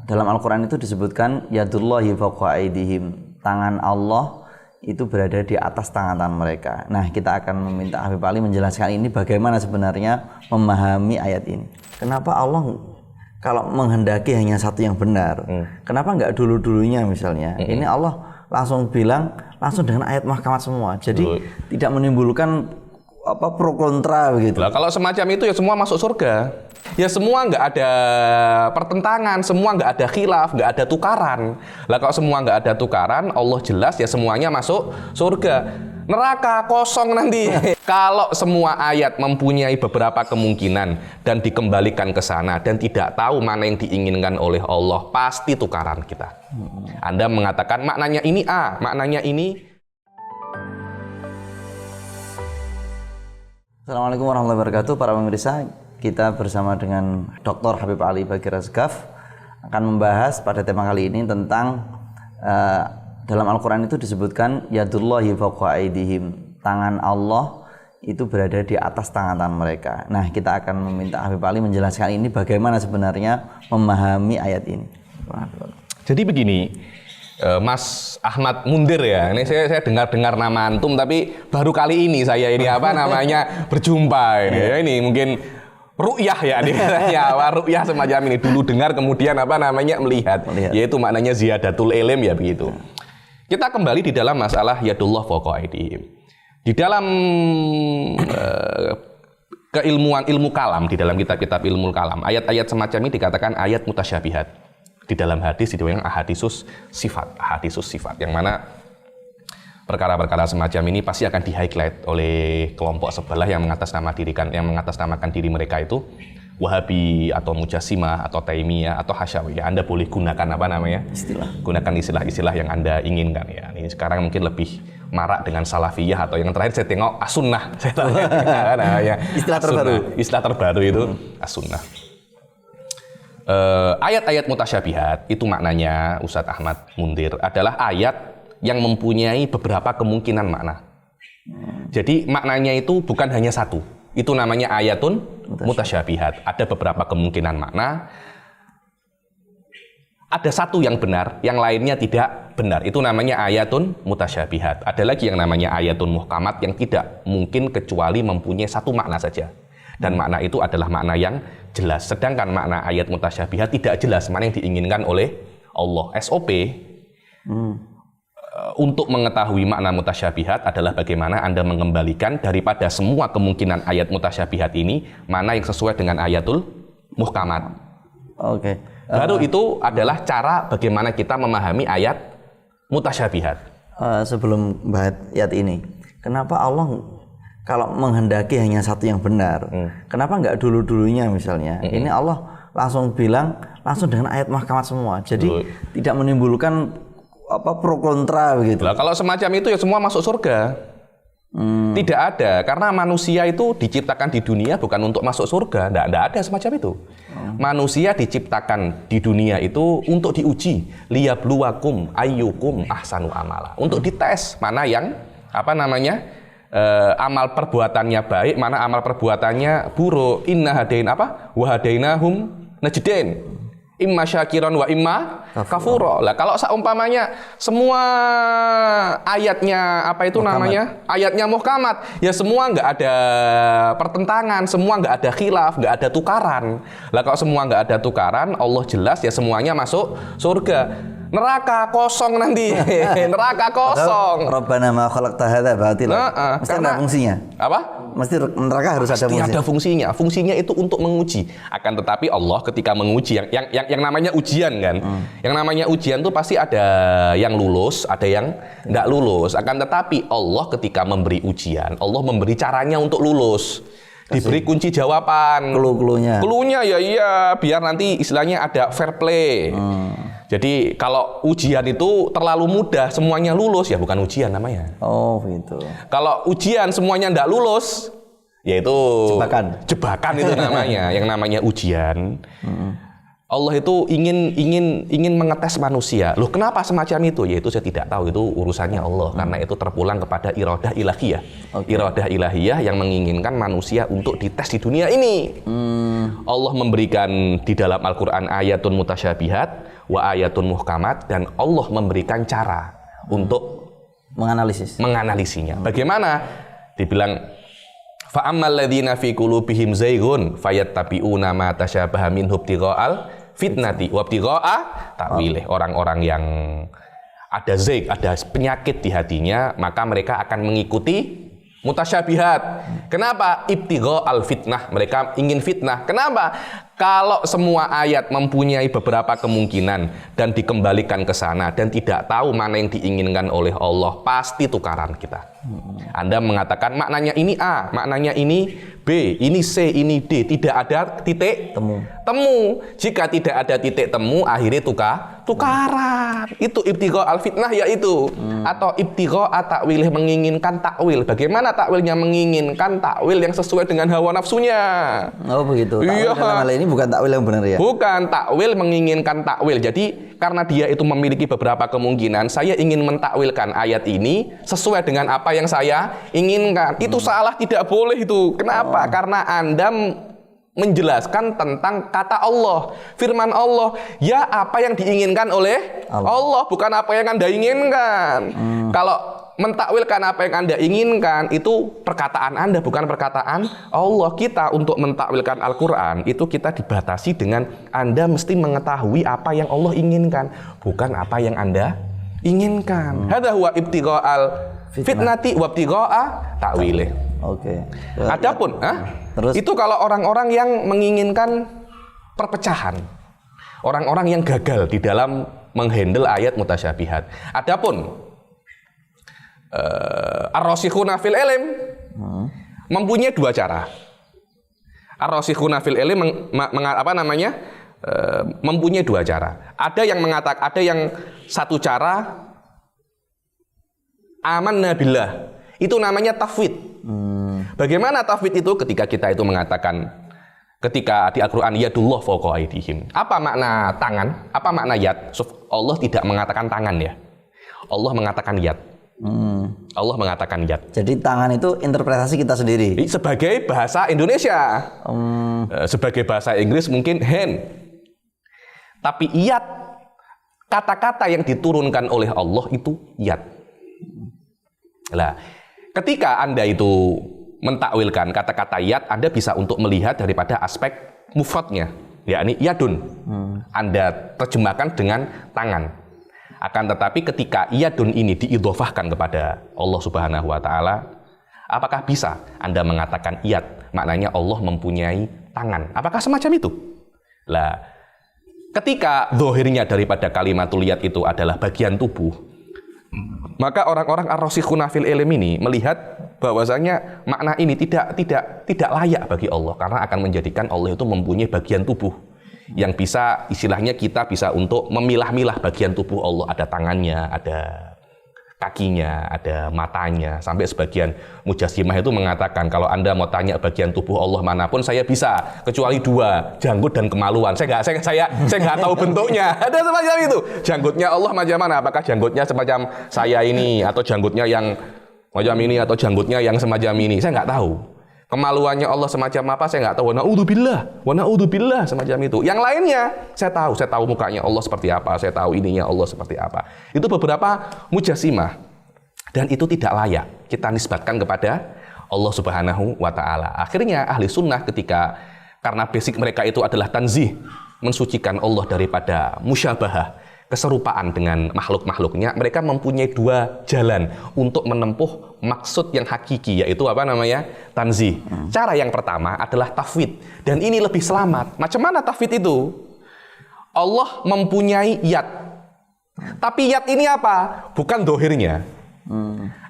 dalam Al-Quran itu disebutkan yadullahi fawqa aydihim, tangan Allah itu berada di atas tangan mereka. Nah, kita akan meminta Habib Ali menjelaskan ini bagaimana sebenarnya memahami ayat ini. Kenapa Allah kalau menghendaki hanya satu yang benar, kenapa nggak dulu-dulunya misalnya? Ini Allah langsung bilang langsung dengan ayat mahkamat semua. Jadi tidak menimbulkan pro kontra begitu. Nah, kalau semacam itu ya semua masuk surga. Ya semua nggak ada pertentangan, semua nggak ada khilaf, nggak ada tukaran. Lah kalau semua nggak ada tukaran, Allah jelas ya semuanya masuk surga. Neraka kosong nanti. Kalau semua ayat mempunyai beberapa kemungkinan dan dikembalikan ke sana dan tidak tahu mana yang diinginkan oleh Allah, pasti tukaran kita. Anda mengatakan maknanya ini A, maknanya ini. Assalamualaikum warahmatullahi wabarakatuh, para pemirsa. Kita bersama dengan Dr. Habib Ali Bagir Asghaf akan membahas pada tema kali ini tentang dalam Al-Quran itu disebutkan yadullahi fawqa aydihim, tangan Allah itu berada di atas tangan mereka. Nah, kita akan meminta Habib Ali menjelaskan ini bagaimana sebenarnya memahami ayat ini. Jadi begini, Mas Ahmad Mundir ya, ini saya dengar nama antum tapi baru kali ini saya ini berjumpa ini. Ini mungkin ru'yah ya, ru'yah semacam ini. Dulu dengar kemudian melihat. Yaitu maknanya ziyadatul ilm ya begitu. Kita kembali di dalam masalah yadullah fawqa aydihim. Di dalam keilmuan ilmu kalam, di dalam kitab-kitab ilmu kalam, ayat-ayat semacam ini dikatakan ayat mutasyabihat. Di dalam hadis dibilang ahadisus sifat, yang mana perkara-perkara semacam ini pasti akan di-highlight oleh kelompok sebelah yang mengatasnamakan diri mereka itu Wahabi atau Mujassimah atau Taimiyah atau Hasyawiyah. Anda boleh gunakan gunakan istilah-istilah yang Anda inginkan ya. Ini sekarang mungkin lebih marak dengan Salafiyah atau yang terakhir saya tengok As-Sunnah. Istilah terbaru itu As-Sunnah. Ayat-ayat mutasyabihat itu maknanya Ustadz Ahmad Mundir adalah ayat yang mempunyai beberapa kemungkinan makna. Jadi maknanya itu bukan hanya satu. Itu namanya ayatun mutasyabihat. Ada beberapa kemungkinan makna. Ada satu yang benar, yang lainnya tidak benar. Itu namanya ayatun mutasyabihat. Ada lagi yang namanya ayatun muhkamat yang tidak mungkin kecuali mempunyai satu makna saja. Dan makna itu adalah makna yang jelas. Sedangkan makna ayat mutasyabihat tidak jelas mana yang diinginkan oleh Allah. SOP untuk mengetahui makna mutasyabihat adalah bagaimana Anda mengembalikan daripada semua kemungkinan ayat mutasyabihat ini mana yang sesuai dengan ayatul muhkamat. Oke. Baru itu adalah cara bagaimana kita memahami ayat mutasyabihat. Sebelum bahas ayat ini, kenapa Allah kalau menghendaki hanya satu yang benar, kenapa nggak dulu-dulunya misalnya? Ini Allah langsung bilang langsung dengan ayat mahkamat semua. Jadi tidak menimbulkan pro kontra begitu. Lah kalau semacam itu ya semua masuk surga. Tidak ada, karena manusia itu diciptakan di dunia bukan untuk masuk surga. Tidak ada semacam itu. Manusia diciptakan di dunia itu untuk diuji, liyabluwakum ayyukum ahsanu amala. Untuk dites mana yang amal perbuatannya baik, mana amal perbuatannya buruk. Inna hadain wa hadainahum najdain. Imma syakiran wa imma kafura. Lah kalau seumpamanya semua ayatnya ayatnya muhkamat, ya semua nggak ada pertentangan, semua nggak ada khilaf, nggak ada tukaran. Lah kalau semua nggak ada tukaran, Allah jelas ya semuanya masuk surga. Neraka kosong nanti. Neraka kosong. Rabbana ma khalaqta hadza batila. Mesti ada fungsinya. Apa? Mesti neraka harus ada fungsinya. Ada fungsinya. Fungsinya itu untuk menguji. Akan tetapi Allah ketika menguji yang namanya ujian kan. Yang namanya ujian itu pasti ada yang lulus, ada yang enggak lulus. Akan tetapi Allah ketika memberi ujian, Allah memberi caranya untuk lulus. Diberi kunci jawaban. Cluenya ya iya, biar nanti istilahnya ada fair play. Jadi kalau ujian itu terlalu mudah semuanya lulus ya bukan ujian namanya. Oh gitu. Kalau ujian semuanya enggak lulus yaitu jebakan. Jebakan itu namanya. Yang namanya ujian Allah itu ingin mengetes manusia. Loh, kenapa semacam itu? Yaitu saya tidak tahu, itu urusannya Allah. Karena itu terpulang kepada iradah ilahiyah. Iradah ilahiyah yang menginginkan manusia untuk dites di dunia ini. Allah memberikan di dalam Al-Quran ayatun mutasyabihat wa ayatun muhkamat, dan Allah memberikan cara untuk menganalisinya. Bagaimana? Dibilang fa'ammal ladzina fi qulubihim zayghun fayattabi'una ma tasyabaha minhu ibtigha'al fitnati wa ibtigha'a ta'wilih. Orang-orang yang ada zaig, ada penyakit di hatinya, maka mereka akan mengikuti mutasyabihat. Kenapa? Ibtigha'al fitnah, mereka ingin fitnah. Kenapa? Kalau semua ayat mempunyai beberapa kemungkinan dan dikembalikan ke sana dan tidak tahu mana yang diinginkan oleh Allah, pasti tukaran kita. Anda mengatakan maknanya ini A, maknanya ini B, ini C, ini D, tidak ada titik temu. Jika tidak ada titik temu, akhirnya tukaran. Itu ibtigha al-fitnah, yaitu atau ibtigha ta'wilih, menginginkan takwil. Bagaimana takwilnya? Menginginkan takwil yang sesuai dengan hawa nafsunya. Oh begitu. Takwil dalam hal ini bukan takwil yang benar ya? Bukan, takwil menginginkan takwil. Jadi karena dia itu memiliki beberapa kemungkinan, saya ingin mentakwilkan ayat ini sesuai dengan apa yang saya inginkan. Itu salah, tidak boleh itu. Kenapa? Karena Anda menjelaskan tentang kata Allah, firman Allah. Ya, apa yang diinginkan oleh Allah, bukan apa yang Anda inginkan. Kalau mentakwilkan apa yang Anda inginkan, itu perkataan Anda, bukan perkataan Allah. Kita untuk mentakwilkan Al-Quran, itu kita dibatasi dengan Anda mesti mengetahui apa yang Allah inginkan, bukan apa yang Anda inginkan. Hadza huwa ibtigha'al fitnati wa ibtigha'a ta'wilih. Oke. Adapun, itu kalau orang-orang yang menginginkan perpecahan, orang-orang yang gagal di dalam menghandle ayat mutasyabihat. Adapun ar-rasikhuna fil ilm mempunyai dua cara. Ar-rasikhuna fil ilm mempunyai dua cara. Ada yang mengatakan, ada yang satu cara amanna billah. Itu namanya tafwid. Bagaimana tafwid itu? Ketika kita itu mengatakan, ketika di Al-Quran yadullah fawqa aydihim. Apa makna tangan? Apa makna yad? Allah tidak mengatakan tangan ya. Allah mengatakan yad. Allah mengatakan yad. Jadi tangan itu interpretasi kita sendiri. Sebagai bahasa Indonesia. Sebagai bahasa Inggris mungkin hand. Tapi yad, kata-kata yang diturunkan oleh Allah itu yad. Lah, ketika Anda itu mentakwilkan kata-kata yad, Anda bisa untuk melihat daripada aspek mufradnya, yakni yadun. Anda terjemahkan dengan tangan. Akan tetapi ketika yadun ini diidhofahkan kepada Allah Subhanahu wa taala, apakah bisa Anda mengatakan yad maknanya Allah mempunyai tangan? Apakah semacam itu? Lah, ketika zahirnya daripada kalimatul yad itu adalah bagian tubuh, maka orang-orang ar-rasikhuna fil ilm ini melihat bahwasanya makna ini tidak layak bagi Allah, karena akan menjadikan Allah itu mempunyai bagian tubuh yang bisa, istilahnya kita bisa untuk memilah-milah bagian tubuh Allah. Ada tangannya, ada kakinya, ada matanya. Sampai sebagian mujassimah itu mengatakan, kalau Anda mau tanya bagian tubuh Allah manapun, saya bisa, kecuali dua, janggut dan kemaluan. Saya nggak tahu bentuknya. Ada semacam itu. Janggutnya Allah macam mana? Apakah janggutnya semacam saya ini, atau janggutnya yang macam ini, atau janggutnya yang semacam ini? Saya nggak tahu. Kemaluannya Allah semacam apa, saya nggak tahu. Wa na'udzubillah semacam itu. Yang lainnya saya tahu mukanya Allah seperti apa, saya tahu ininya Allah seperti apa. Itu beberapa mujassimah, dan itu tidak layak kita nisbatkan kepada Allah Subhanahu wa taala. Akhirnya ahli sunnah karena basic mereka itu adalah tanzih, mensucikan Allah daripada musyabahah, keserupaan dengan makhluk-makhluknya, mereka mempunyai dua jalan untuk menempuh maksud yang hakiki, yaitu apa namanya? Tanzih. Cara yang pertama adalah tafwid, dan ini lebih selamat. Macam mana tafwid itu? Allah mempunyai yad, tapi yad ini apa? Bukan dohirnya.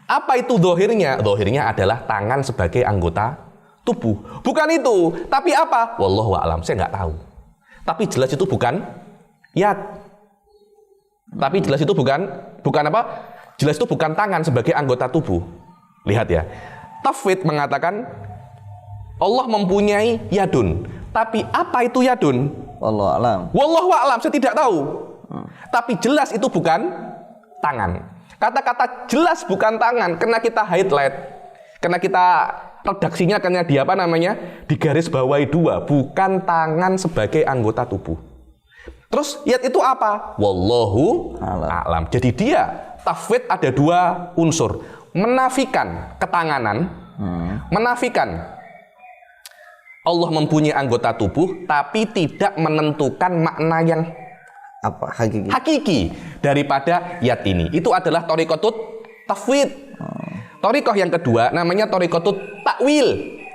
Apa itu dohirnya? Dohirnya adalah tangan sebagai anggota tubuh. Bukan itu. Tapi apa? Wallahu a'lam, saya nggak tahu. Tapi jelas itu bukan yad. Tapi jelas itu bukan apa? Jelas itu bukan tangan sebagai anggota tubuh. Lihat ya. Tafwid mengatakan Allah mempunyai yadun. Tapi apa itu yadun? Wallahu a'lam. Wallahu a'lam, saya tidak tahu. Tapi jelas itu bukan tangan. Kata-kata jelas bukan tangan, kena kita highlight, kena kita redaksinya, kena di apa namanya, di garis bawahi 2, bukan tangan sebagai anggota tubuh. Terus yat itu apa? Wallahu a'lam. Jadi dia tafwid ada 2 unsur, menafikan ketanganan, menafikan Allah mempunyai anggota tubuh, tapi tidak menentukan makna yang Apa hakiki? Hakiki daripada yat ini. Itu adalah thariqatut tafwid. Thariqah yang kedua namanya thariqatut takwil.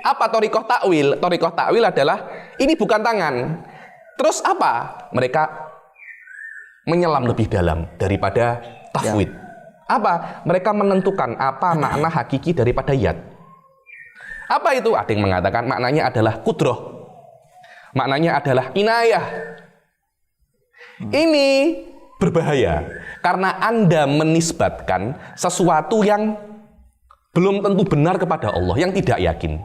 Apa thariqah takwil? Thariqah takwil adalah ini bukan tangan. Terus apa? Mereka menyelam lebih dalam daripada tafwid. Apa? Mereka menentukan apa makna hakiki daripada yat. Apa itu? Ada yang mengatakan maknanya adalah kudroh. Maknanya adalah inayah. Ini berbahaya karena Anda menisbatkan sesuatu yang belum tentu benar kepada Allah, yang tidak yakin.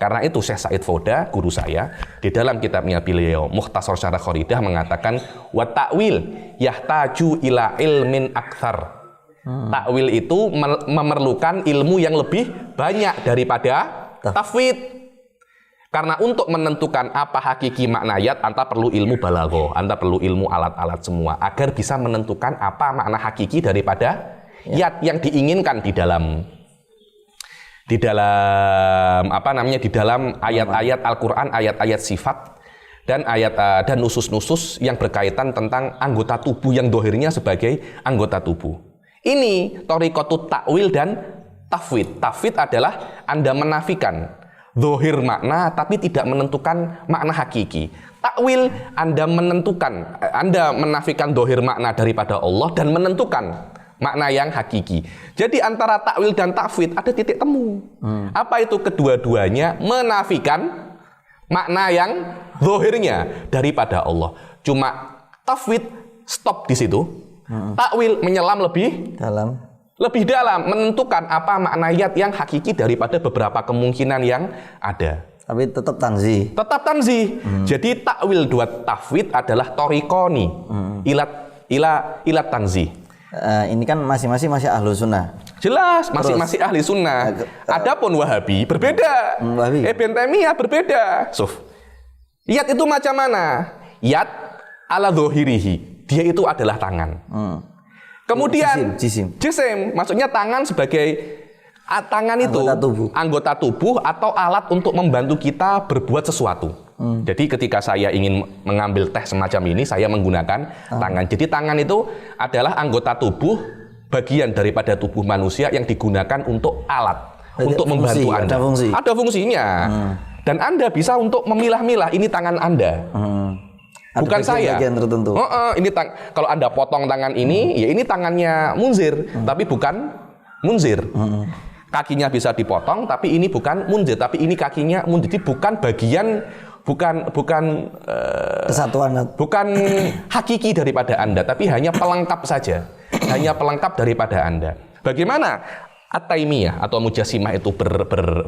Karena itu Syekh Said Fauda, guru saya, di dalam kitabnya beliau Mukhtasar Syarah Kharidah mengatakan wa ta'wil yahtaju ila ilmin aktsar. Takwil itu memerlukan ilmu yang lebih banyak daripada tafwid. Karena untuk menentukan apa hakiki makna yat, Anda perlu ilmu balaghah, Anda perlu ilmu alat-alat semua agar bisa menentukan apa makna hakiki daripada yat yang diinginkan di dalam apa namanya, di dalam ayat-ayat Al-Qur'an, ayat-ayat sifat dan dan nusus-nusus yang berkaitan tentang anggota tubuh yang dohirnya sebagai anggota tubuh. Ini thariqatut takwil dan tafwid. Tafwid adalah Anda menafikan dohir makna tapi tidak menentukan makna hakiki. Takwil Anda menentukan, Anda menafikan dohir makna daripada Allah dan menentukan makna yang hakiki. Jadi antara takwil dan tafwid ada titik temu. Apa itu? Kedua-duanya menafikan makna yang dohirnya daripada Allah. Cuma tafwid stop di situ. Takwil menyelam lebih dalam, menentukan apa makna yat yang hakiki daripada beberapa kemungkinan yang ada. Tapi tetap tanzih. Jadi takwil 2 tafwid adalah thariqani ilat tanzih. Ini kan masing-masing masih ahlu sunnah. Jelas, masing-masing ahli sunnah. Adapun Wahabi berbeda. Ibn Taimiyah berbeda. Yat itu macam mana? Yat ala dhahirihi. Dia itu adalah tangan. Kemudian jisim, maksudnya tangan sebagai tangan itu anggota tubuh atau alat untuk membantu kita berbuat sesuatu. Jadi ketika saya ingin mengambil teh semacam ini, saya menggunakan tangan. Jadi tangan itu adalah anggota tubuh, bagian daripada tubuh manusia yang digunakan untuk alat, untuk membantu Anda. Ada fungsinya. Dan Anda bisa untuk memilah-milah ini tangan Anda. Bukan saya. Tertentu. Ini kalau Anda potong tangan ini, ya ini tangannya Munzir, tapi bukan Munzir. Kakinya bisa dipotong, tapi ini bukan Munzir, tapi ini kakinya Munzir. Jadi bukan bagian, bukan kesatuan, bukan hakiki daripada Anda, tapi hanya pelengkap saja, hanya pelengkap daripada Anda. Bagaimana At-Taimiyah atau Mujassimah itu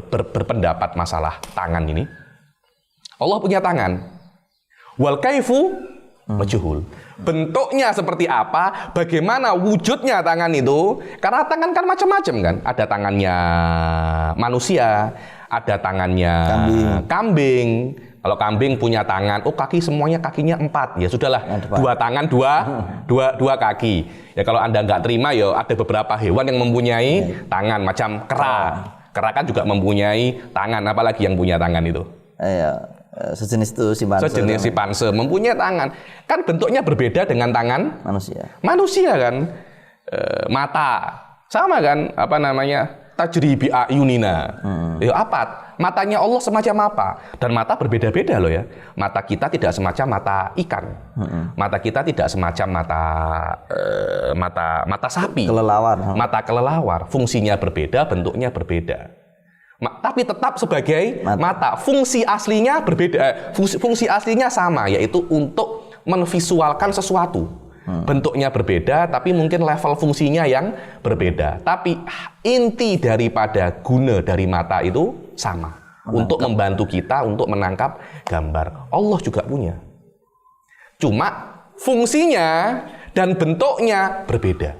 berpendapat masalah tangan ini? Allah punya tangan. Wal kaifu majhul. Bentuknya seperti apa, bagaimana wujudnya tangan itu? Karena tangan kan macam-macam kan. Ada tangannya manusia, ada tangannya kambing. Kalau kambing punya tangan, kaki semuanya kakinya 4. Ya sudahlah, 2 tangan, dua kaki. Ya kalau Anda nggak terima, ya ada beberapa hewan yang mempunyai tangan macam kera. Kera kan juga mempunyai tangan, apalagi yang punya tangan itu. Sejenis itu simpanse mempunyai tangan. Kan bentuknya berbeda dengan tangan manusia kan. Mata sama kan, apa namanya, tajri bi ayunina. Apa? Matanya Allah semacam apa? Dan mata berbeda-beda loh ya. Mata kita tidak semacam mata ikan. Mata kita tidak semacam mata sapi. Mata kelelawar. Fungsinya berbeda, bentuknya berbeda. Tapi tetap sebagai mata. Fungsi aslinya berbeda. Fungsi aslinya sama, yaitu untuk menvisualkan sesuatu. Bentuknya berbeda, tapi mungkin level fungsinya yang berbeda. Tapi inti daripada guna dari mata itu sama. Untuk membantu kita untuk menangkap gambar. Allah juga punya. Cuma fungsinya dan bentuknya berbeda.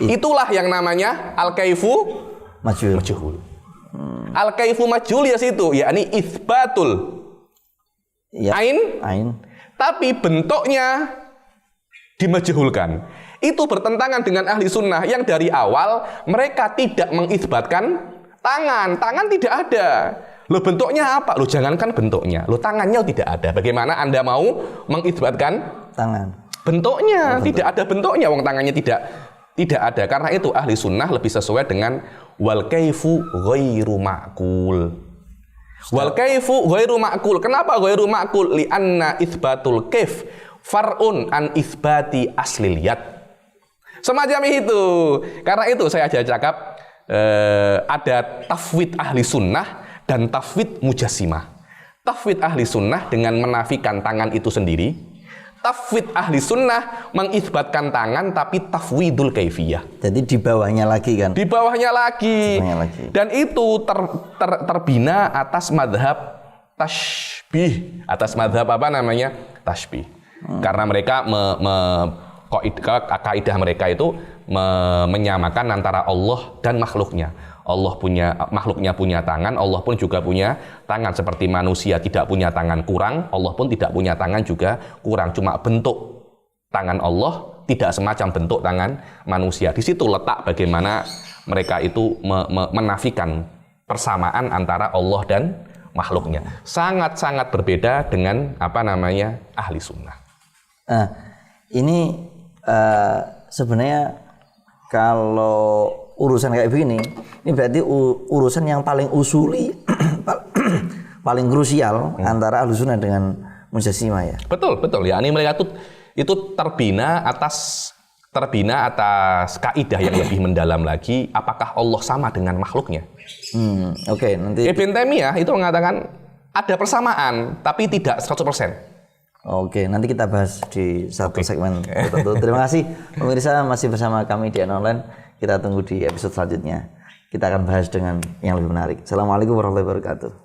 Itulah yang namanya al-kaifu majhul. Al-kaifu majhul ya situ, yakni itsbatul ain, tapi bentuknya dimajhulkan. Itu bertentangan dengan ahli sunnah yang dari awal mereka tidak mengisbatkan tangan. Tangan tidak ada. Loh bentuknya apa? Loh jangankan bentuknya. Loh tangannya tidak ada. Bagaimana Anda mau mengisbatkan tangan? Bentuknya tidak ada bentuknya. Wong tangannya tidak ada. Karena itu ahli sunnah lebih sesuai dengan wal kaifu ghairu ma'kul. Wal kaifu ghairu ma'kul. Kenapa ghairu ma'kul? Li anna itsbatul kaif far'un an itsbati aslil yad. Semacam itu. Karena itu saya aja cakap ada tafwid ahli sunnah dan tafwid mujassimah. Tafwid ahli sunnah dengan menafikan tangan itu sendiri. Tafwid ahli sunnah mengisbatkan tangan tapi tafwidul kaifiyah. Jadi di bawahnya lagi kan? Di bawahnya lagi. Dan itu terbina atas madhab tashbih. Atas madhab apa namanya? Tashbih. Karena mereka kaidah mereka itu menyamakan antara Allah dan makhluknya. Makhluknya punya tangan, Allah pun juga punya tangan. Seperti manusia tidak punya tangan kurang, Allah pun tidak punya tangan juga kurang. Cuma bentuk tangan Allah tidak semacam bentuk tangan manusia. Di situ letak bagaimana mereka itu menafikan persamaan antara Allah dan makhluknya. Sangat-sangat berbeda dengan ahli sunnah. Nah, ini sebenarnya kalau urusan kayak begini, ini berarti urusan yang paling usuli, paling krusial antara Ahlussunnah dengan Mujassimah ya. Betul. Ya, ini mereka itu terbina atas kaidah yang lebih mendalam lagi. Apakah Allah sama dengan makhluknya? Oke, nanti Ibn Taimiyah itu mengatakan ada persamaan, tapi tidak 100%. Oke, nanti kita bahas di satu segmen tertentu. Terima kasih pemirsa masih bersama kami di Online. Kita tunggu di episode selanjutnya. Kita akan bahas dengan yang lebih menarik. Assalamualaikum warahmatullahi wabarakatuh.